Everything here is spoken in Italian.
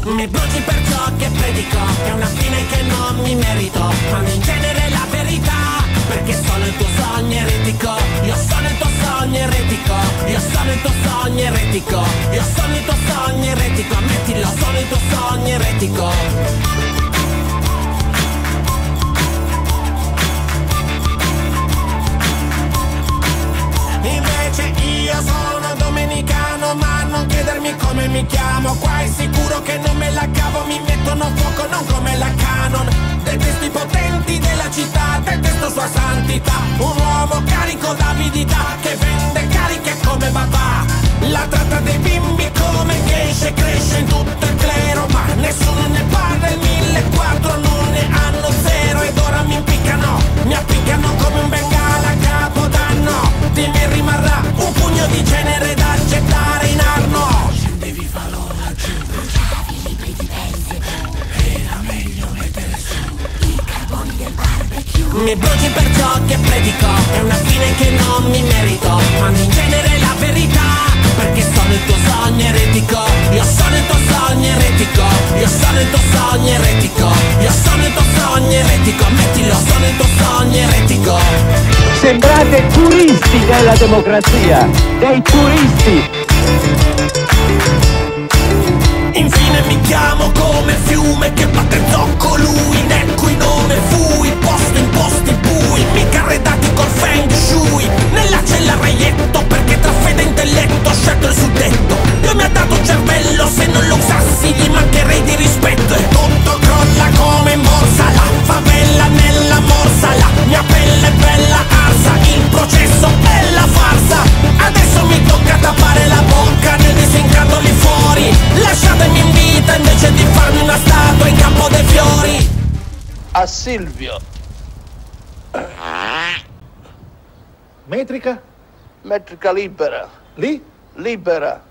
Mi bruci per ciò che predico, è una fine che non mi merito, ma in genere la verità, perché sono il tuo sogno eretico. Io sono il tuo sogno eretico, io sono il tuo sogno eretico, io sono il tuo sogno eretico, ammettilo, sono il tuo sogno eretico. Io sono domenicano, ma non chiedermi come mi chiamo. Qua è sicuro che non me la cavo, mi mettono fuoco non come la Canon. Detesto i potenti della città, detesto sua santità. Un uomo carico d'avidità che vende cariche come papà. La tratta dei bimbi come geishe cresce in tutto il clero, ma nessuno ne parla, il 1004 non ne hanno zero. Ed ora mi appiccano come un bengala a capodanno. Di me rimarrà un pugno di genere da gettare in arno. Scendevi valore, aggiungevi libri di benzina. Era meglio mettere su i carboni del barbecue. Mi bruci per ciò che predico, è una fine che non mi merito, ma in genere la verità, perché sono il tuo sogno eretico. Io sono il tuo sogno eretico, io sono il tuo sogno eretico, io sono il tuo sogno eretico, ammettilo, sono il tuo sogno eretico. Sembrate turisti della democrazia, dei turisti. Infine mi chiamo come fiume che batte zoccolo, in equinome fui, posto in posti bui, mica arredati col feng shui, nella cella reietto, perché tra fede e intelletto ho scelto il suddetto. Dio mi ha dato un cervello, se non lo usassi gli mancherei di rispetto. E tutto crolla come in borsa, la favela nella morsa, la mia pelle è bella arsa, il processo è la farsa. Adesso mi tocca tappare la bocca nel disincanto lì fuori. Lasciatemi in vita invece di farmi una statua in campo dei fiori. A Silvio. Metrica? Metrica libera. Lì? Libera.